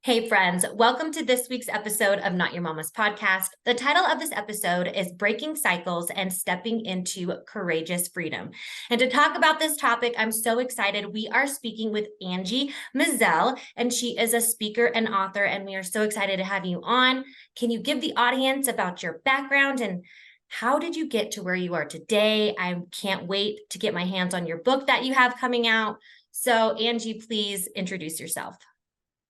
Hey friends, welcome to this week's episode of Not Your Mama's Podcast. The title of this episode is Breaking Cycles and Stepping into Courageous Freedom. And to talk about this topic, I'm so excited. We are speaking with Angie Mizzell, and she is a speaker and author, and we are so excited to have you on. Can you give the audience about your background and how did you get to where you are today? I can't wait to get my hands on your book that you have coming out. So Angie, please introduce yourself.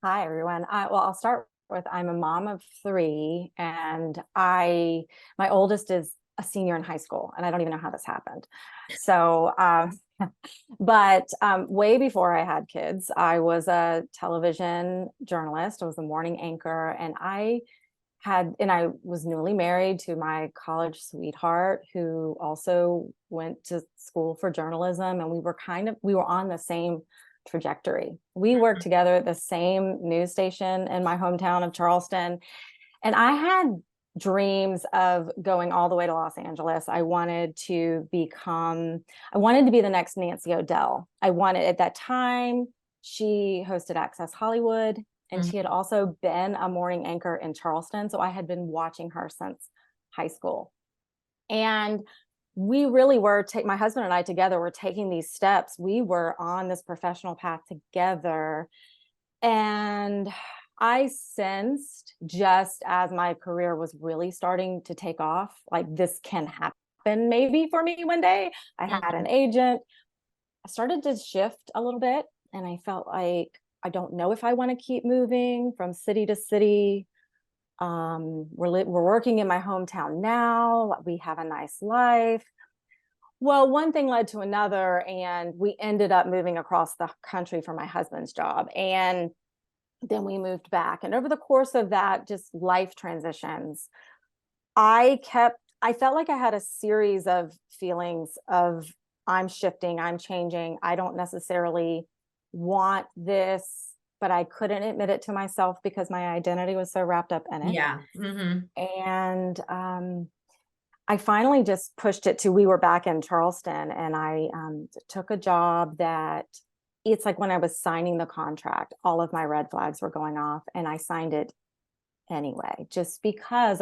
Hi, everyone. I'll start with I'm a mom of three, and my oldest is a senior in high school, and I don't even know how this happened. So, but way before I had kids, I was a television journalist. I was a morning anchor, and I was newly married to my college sweetheart who also went to school for journalism, and we were on the same trajectory. We worked together at the same news station in my hometown of Charleston. And I had dreams of going all the way to Los Angeles. I wanted to be the next Nancy O'Dell. At that time, she hosted Access Hollywood, and she had also been a morning anchor in Charleston. So I had been watching her since high school. And we really were, my husband and I together were taking these steps. We were on this professional path together. And I sensed, just as my career was really starting to take off, like this can happen maybe for me one day. I had an agent. I started to shift a little bit, and I felt like I don't know if I want to keep moving from city to city. We're working in my hometown now. We have a nice life. Well, one thing led to another, and we ended up moving across the country for my husband's job. And then we moved back. And over the course of that, just life transitions, I felt like I had a series of feelings of I'm shifting, I'm changing. I don't necessarily want this, but I couldn't admit it to myself because my identity was so wrapped up in it. Yeah. And I finally just pushed it to, we were back in Charleston, and I took a job that it's like when I was signing the contract, all of my red flags were going off, and I signed it anyway, just because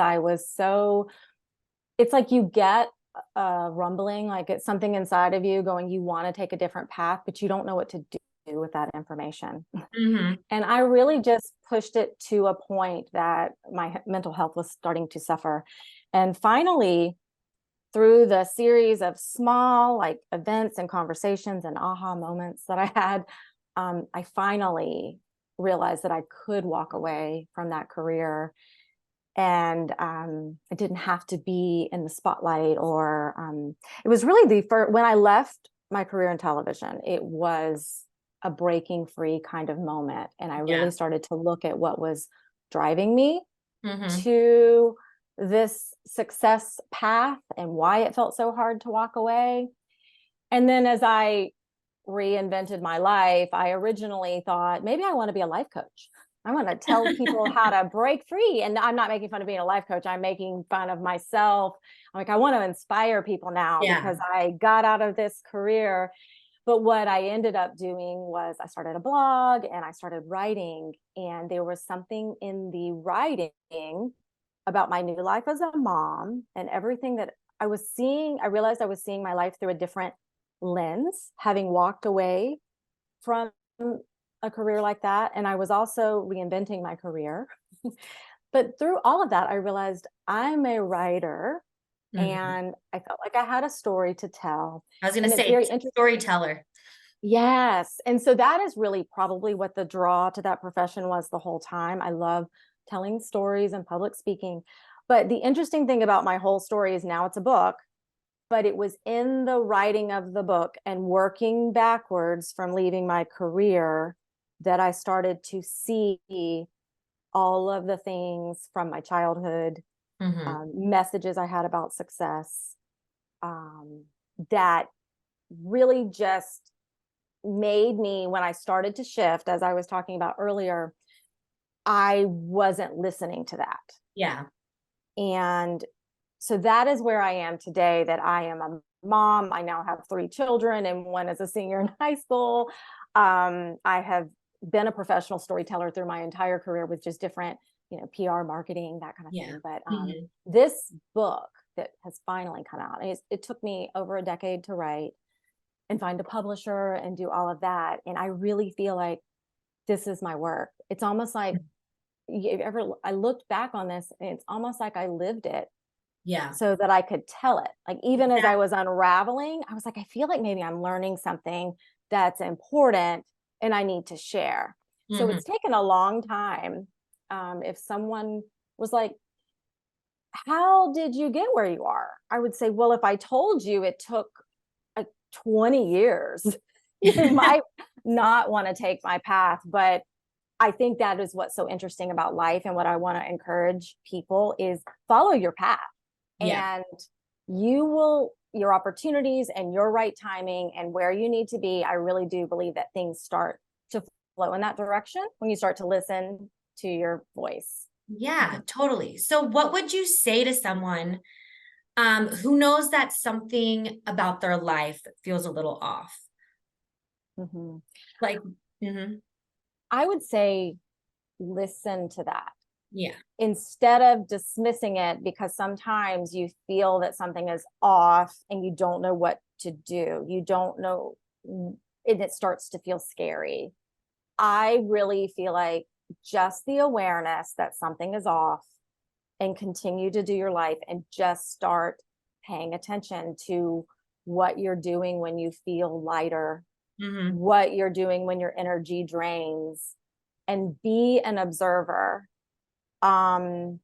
it's like you get a rumbling, like it's something inside of you going, you want to take a different path, but you don't know what to do with that information. And I really just pushed it to a point that my mental health was starting to suffer. And finally, through the series of small like events and conversations and aha moments that I had, I finally realized that I could walk away from that career. And it didn't have to be in the spotlight, or it was really when I left my career in television, it was a breaking free kind of moment. And I really started to look at what was driving me to this success path and why it felt so hard to walk away. And then as I reinvented my life, I originally thought maybe I want to be a life coach. I want to tell people how to break free. And I'm not making fun of being a life coach. I'm making fun of myself. I'm like, I want to inspire people now because I got out of this career. But what I ended up doing was I started a blog and I started writing. And there was something in the writing about my new life as a mom and everything that I was seeing. I realized I was seeing my life through a different lens, having walked away from a career like that. And I was also reinventing my career. But through all of that, I realized I'm a writer. And I felt like I had a story to tell. I was going to say, storyteller. Yes. And so that is really probably what the draw to that profession was the whole time. I love telling stories and public speaking. But the interesting thing about my whole story is now it's a book, but it was in the writing of the book and working backwards from leaving my career that I started to see all of the things from my childhood, messages I had about success, that really just made me, when I started to shift, as I was talking about earlier, I wasn't listening to that. Yeah. And so that is where I am today, that I am a mom. I now have 3 children, and one is a senior in high school. I have been a professional storyteller through my entire career with just different, PR, marketing, that kind of Yeah. thing. But Mhm. this book that has finally come out, and it took me over a decade to write and find a publisher and do all of that. And I really feel like this is my work. It's almost like I looked back on this and it's almost like I lived it Yeah. so that I could tell it. Like, even as I Exactly. was unraveling, I was like, I feel like maybe I'm learning something that's important and I need to share. So Mhm. it's taken a long time. If someone was like, how did you get where you are? I would say, well, if I told you it took 20 years, you might not want to take my path. But I think that is what's so interesting about life. And what I want to encourage people is follow your path, Yeah. and your opportunities and your right timing and where you need to be. I really do believe that things start to flow in that direction when you start to listen to your voice. Yeah, totally. So what would you say to someone who knows that something about their life feels a little off? Mm-hmm. Like, mhm. I would say listen to that Yeah. instead of dismissing it, because sometimes you feel that something is off and you don't know what to do. You don't know, and it starts to feel scary. I really feel like just the awareness that something is off, and continue to do your life and just start paying attention to what you're doing when you feel lighter, Mhm. what you're doing when your energy drains, and be an observer. Um,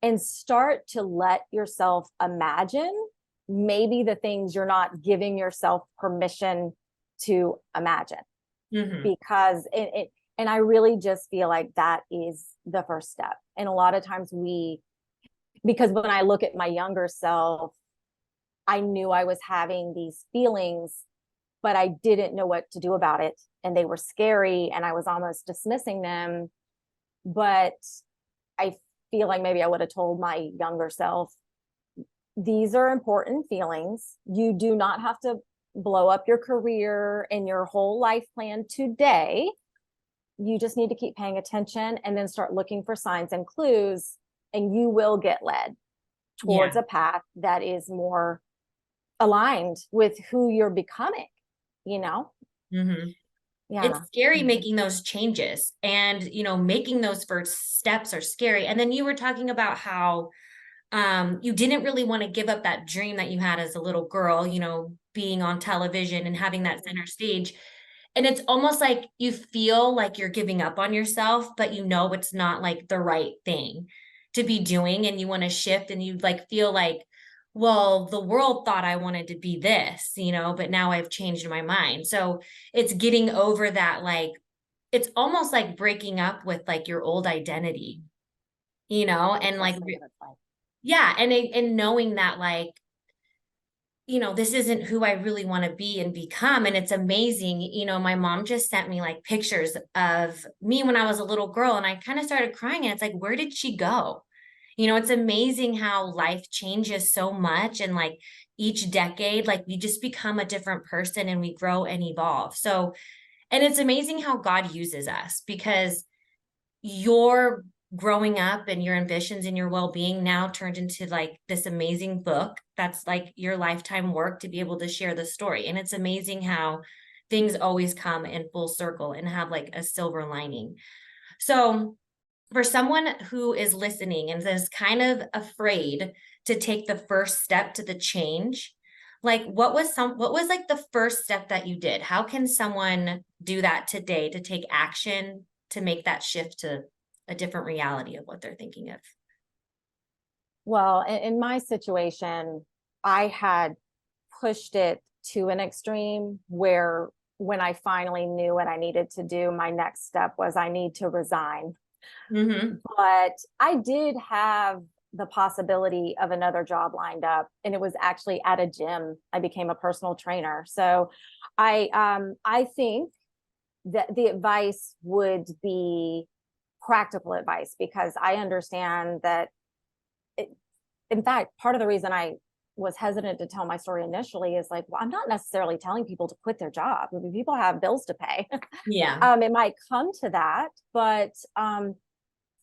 and start to let yourself imagine maybe the things you're not giving yourself permission to imagine, Mhm. because and I really just feel like that is the first step. And a lot of times because when I look at my younger self, I knew I was having these feelings, but I didn't know what to do about it. And they were scary and I was almost dismissing them. But I feel like maybe I would have told my younger self, these are important feelings. You do not have to blow up your career and your whole life plan today. You just need to keep paying attention and then start looking for signs and clues, and you will get led towards Yeah. a path that is more aligned with who you're becoming, you know? Mhm. It's Yeah. scary making those changes, and, making those first steps are scary. And then you were talking about how you didn't really want to give up that dream that you had as a little girl, being on television and having that center stage. And it's almost like you feel like you're giving up on yourself, but it's not like the right thing to be doing. And you want to shift, and you like feel like, well, the world thought I wanted to be this, but now I've changed my mind. So it's getting over that, like, it's almost like breaking up with like your old identity, and like, Exactly what it's like. yeah. And knowing that, like, this isn't who I really want to be and become. And it's amazing. My mom just sent me like pictures of me when I was a little girl, and I kind of started crying. And it's like, where did she go? It's amazing how life changes so much. And like each decade, like we just become a different person and we grow and evolve. So, and it's amazing how God uses us, because your growing up and your ambitions and your well-being now turned into like this amazing book that's like your lifetime work to be able to share the story. And it's amazing how things always come in full circle and have like a silver lining. So for someone who is listening and is kind of afraid to take the first step to the change, like what was like the first step that you did? How can someone do that today to take action to make that shift to a different reality of what they're thinking of? Well, in my situation, I had pushed it to an extreme where when I finally knew what I needed to do, my next step was I need to resign. Mm-hmm. But I did have the possibility of another job lined up, and it was actually at a gym. I became a personal trainer. So I think that the advice would be practical advice, because I understand that it, in fact, part of the reason I was hesitant to tell my story initially is like, well, I'm not necessarily telling people to quit their job. I mean, people have bills to pay. Yeah. It might come to that, but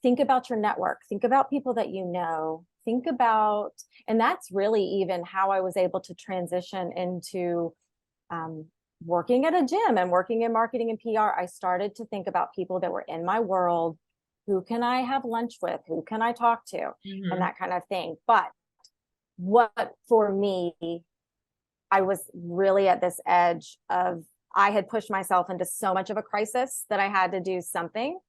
think about your network, think about people that you know, think about, and that's really even how I was able to transition into working at a gym and working in marketing and PR. I started to think about people that were in my world. Who can I have lunch with? Who can I talk to? Mm-hmm. And that kind of thing. But what for me, I was really at this edge of, I had pushed myself into so much of a crisis that I had to do something.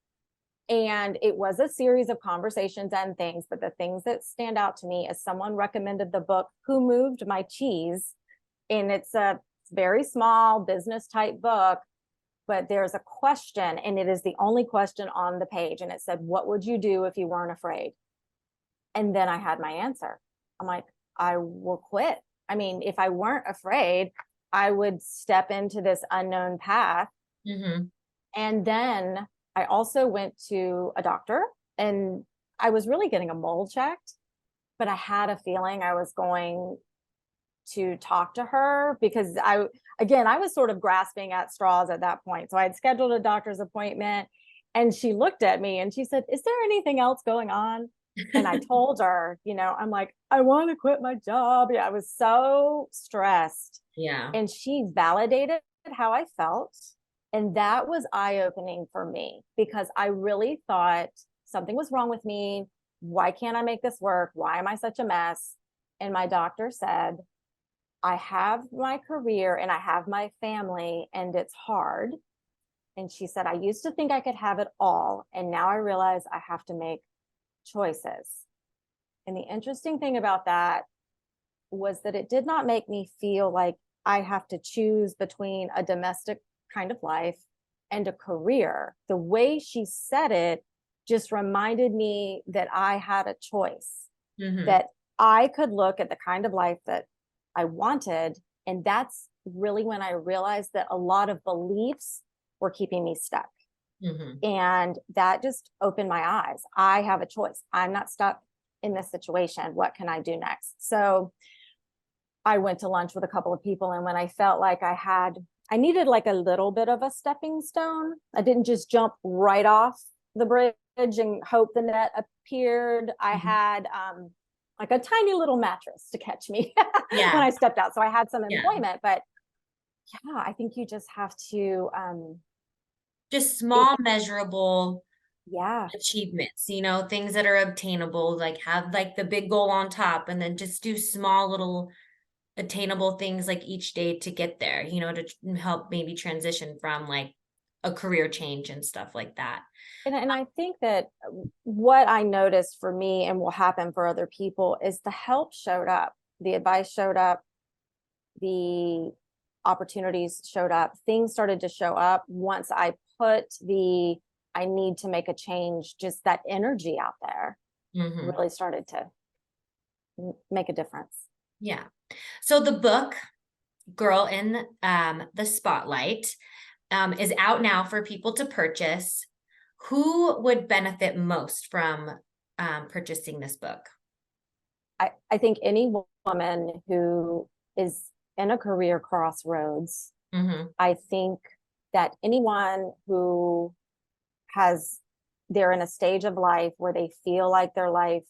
And it was a series of conversations and things, but the things that stand out to me is someone recommended the book, Who Moved My Cheese? And it's a very small business type book, but there's a question, and it is the only question on the page. And it said, what would you do if you weren't afraid? And then I had my answer. I'm like, I will quit. I mean, if I weren't afraid, I would step into this unknown path. Mm-hmm. And then I also went to a doctor, and I was really getting a mole checked, but I had a feeling I was going to talk to her because I was sort of grasping at straws at that point. So I had scheduled a doctor's appointment, and she looked at me and she said, is there anything else going on? And I told her, I'm like, I want to quit my job. Yeah, I was so stressed. Yeah. And she validated how I felt. And that was eye-opening for me because I really thought something was wrong with me. Why can't I make this work? Why am I such a mess? And my doctor said, I have my career and I have my family, and it's hard. And she said, I used to think I could have it all. And now I realize I have to make choices. And the interesting thing about that was that it did not make me feel like I have to choose between a domestic kind of life and a career. The way she said it just reminded me that I had a choice, Mm-hmm. that I could look at the kind of life that I wanted. And that's really when I realized that a lot of beliefs were keeping me stuck. Mm-hmm. And that just opened my eyes. I have a choice. I'm not stuck in this situation. What can I do next? So I went to lunch with a couple of people. And when I felt like I needed like a little bit of a stepping stone, I didn't just jump right off the bridge and hope the net appeared. I had like a tiny little mattress to catch me when I stepped out. So I had some employment, but yeah, I think you just have to just small, measurable yeah, achievements, things that are obtainable, like have like the big goal on top, and then just do small little attainable things like each day to get there, to help maybe transition from like a career change and stuff like that. And I think that what I noticed for me and will happen for other people is the help showed up, the advice showed up, the opportunities showed up, things started to show up once I put I need to make a change, just that energy out there really started to make a difference. Yeah. So the book, Girl in the Spotlight, is out now for people to purchase. Who would benefit most from purchasing this book? I think any woman who is in a career crossroads, I think that anyone who they're in a stage of life where they feel like their life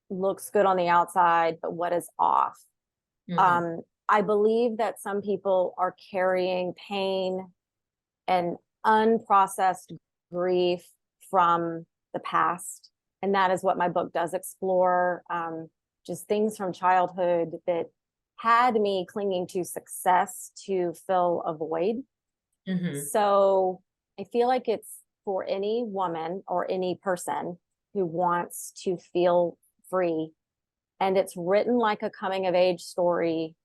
looks good on the outside, but what is off? I believe that some people are carrying pain and unprocessed grief from the past. And that is what my book does explore, just things from childhood that had me clinging to success to fill a void. So I feel like it's for any woman or any person who wants to feel free. And it's written like a coming of age story,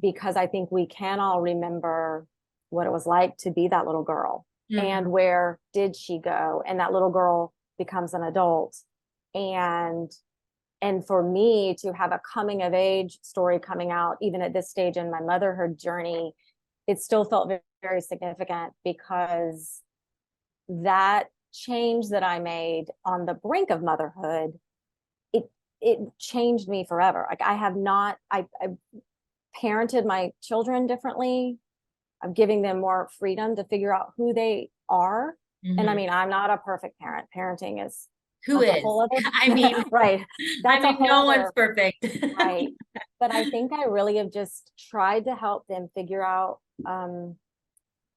because I think we can all remember what it was like to be that little girl. And where did she go? And that little girl becomes an adult. And for me to have a coming of age story coming out, even at this stage in my motherhood journey, it still felt very, very significant, because that change that I made on the brink of motherhood, it changed me forever. Like I have not, I parented my children differently. I'm giving them more freedom to figure out who they are. And I Mhm. mean, I'm not a perfect parent. Parenting is, Who that's a is? whole other, I mean, right. I That's a mean, whole no one's other, perfect. right. But I think I really have just tried to help them figure out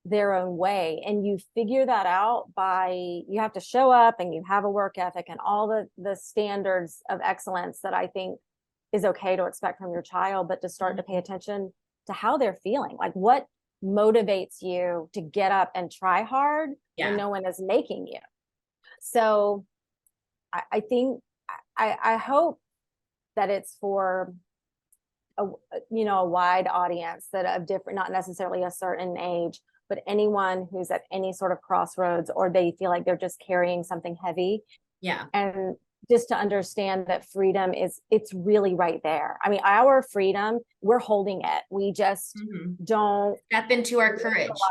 their own way. And you figure that out by, you have to show up and you have a work ethic and all the standards of excellence that I think is okay to expect from your child, but to start to pay attention to how they're feeling. Like what motivates you to get up and try hard when Yeah. no one is making you. So I think I hope that it's for a, a wide audience that of different, not necessarily a certain age, but anyone who's at any sort of crossroads, or they feel like they're just carrying something heavy. Yeah. And just to understand that freedom it's really right there. I mean, our freedom, we're holding it. We just Mhm. don't Step into our realize, courage.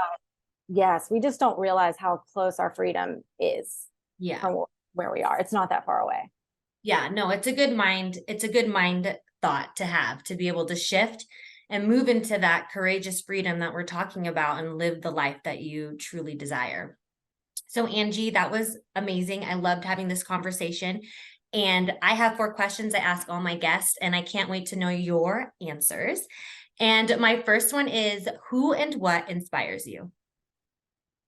yes, we just don't realize how close our freedom is Yeah. from where we are. It's not that far away. Yeah. No, it's a good mind thought to have, to be able to shift and move into that courageous freedom that we're talking about and live the life that you truly desire. So, Angie, that was amazing. I loved having this conversation. And I have 4 questions I ask all my guests, and I can't wait to know your answers. And my first one is, who and what inspires you?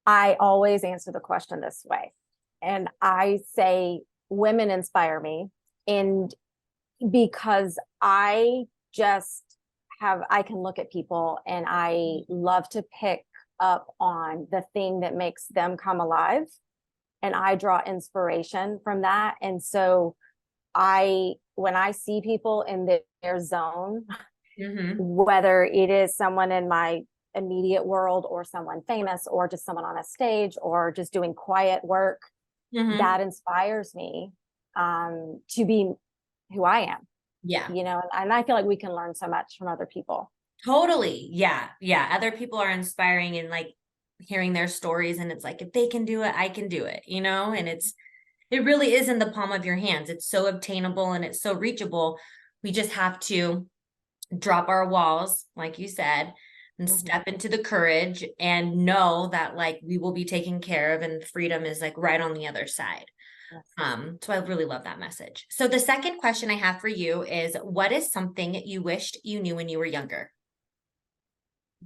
I always answer the question this way. And I say women inspire me. And because I just I can look at people and I love to pick up on the thing that makes them come alive. And I draw inspiration from that. And so when I see people in their zone, Mm-hmm. whether it is someone in my immediate world or someone famous or just someone on a stage or just doing quiet work, Mm-hmm. that inspires me to be who I am, Yeah, and I feel like we can learn so much from other people. totally. Yeah. Yeah. Other people are inspiring, and like hearing their stories. And it's like, if they can do it, I can do it. And it really is in the palm of your hands. It's so obtainable and it's so reachable. We just have to drop our walls, like you said, and Mhm. step into the courage and know that like we will be taken care of, and freedom is like right on the other side. Yes. So I really love that message. So the second question I have for you is, what is something you wished you knew when you were younger?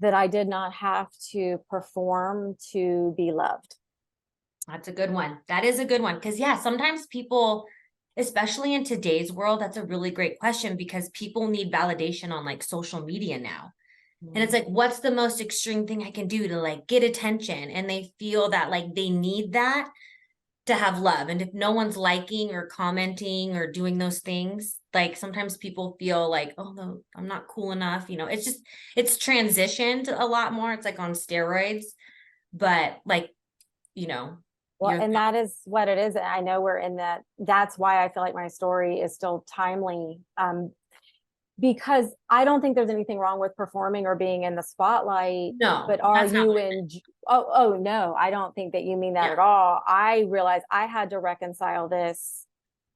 That I did not have to perform to be loved. That's a good one. That is a good one. Because, yeah, sometimes people, especially in today's world, that's a really great question, because people need validation on like social media now. And it's Mhm. like, what's the most extreme thing I can do to like get attention? And they feel that like they need that to have love. And if no one's liking or commenting or doing those things, like sometimes people feel like, oh, no, I'm not cool enough. It's transitioned a lot more. It's like on steroids, but like, you know, Well, you're and that is what it is. I know we're in that. That's why I feel like my story is still timely. Because I don't think there's anything wrong with performing or being in the spotlight, no, but are that's not you what I in? Oh no, I don't think that you mean that meant. at all. I realized I had to reconcile this,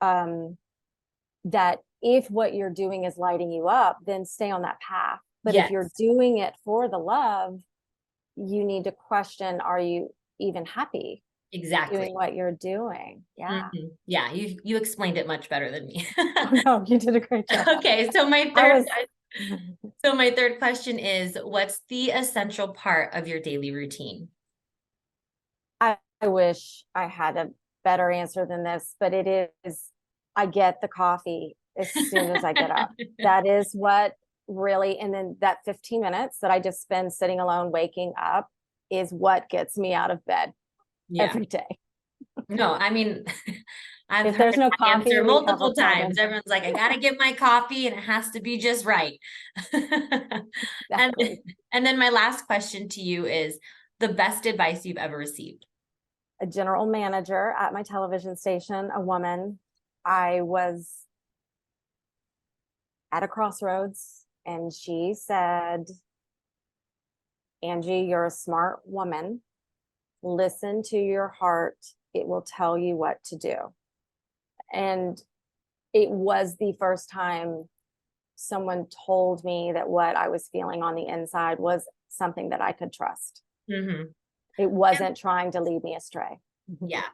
that if what you're doing is lighting you up, then stay on that path. But if Yeah. you're Yes, doing it for the love, you need to question, are you even happy doing exactly. what you're doing? Yeah. Yeah, you explained it much better than me. Oh no, you did a great job. Okay, I was so my third question is, what's the essential part of your daily routine? I wish I had a better answer than this, but it is, I get the coffee as soon as I get up. That is what really, and then that 15 minutes that I just spend sitting alone, waking up, is what gets me out of bed Yeah. every day. No, I mean, I've If heard there's no that coffee, answer we have a multiple times. problem. Everyone's like, I gotta get my coffee and it has to be just right. And Exactly. and then my last question to you is, the best advice you've ever received. A general manager at my television station, a woman. I was at a crossroads and she said, Angie, you're a smart woman. Listen to your heart. It will tell you what to do. And it was the first time someone told me that what I was feeling on the inside was something that I could trust. Mm-hmm. It wasn't trying to lead me astray. Yeah.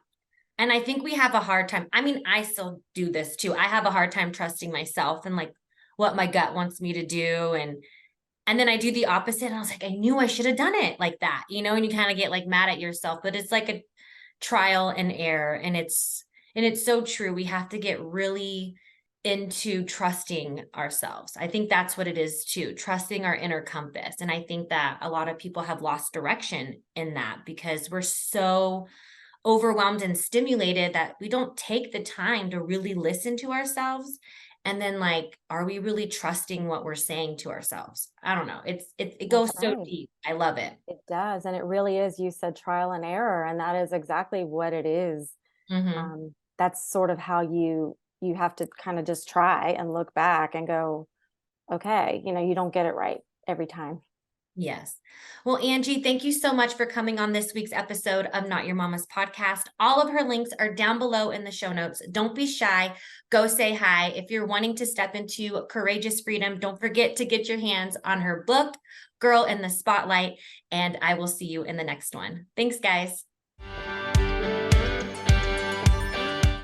And I think we have a hard time. I mean, I still do this too. I have a hard time trusting myself and like what my gut wants me to do. And then I do the opposite. And I was like, I knew I should have done it like that, you know, and you kind of get like mad at yourself, but it's like a trial and error. And it's so true. We have to get really into trusting ourselves. I think that's what it is too, trusting our inner compass. And I think that a lot of people have lost direction in that because we're so overwhelmed and stimulated that we don't take the time to really listen to ourselves. And then like, are we really trusting what we're saying to ourselves? I don't know. It That's goes so right. deep. I love it. It does. And it really is. You said trial and error, and that is exactly what it is. Mm-hmm. That's sort of how you have to kind of just try and look back and go, okay, you don't get it right every time. Yes. Well, Angie, thank you so much for coming on this week's episode of Not Your Mama's podcast. All of her links are down below in the show notes. Don't be shy. Go say hi. If you're wanting to step into courageous freedom, don't forget to get your hands on her book, Girl in the Spotlight, and I will see you in the next one. Thanks, guys.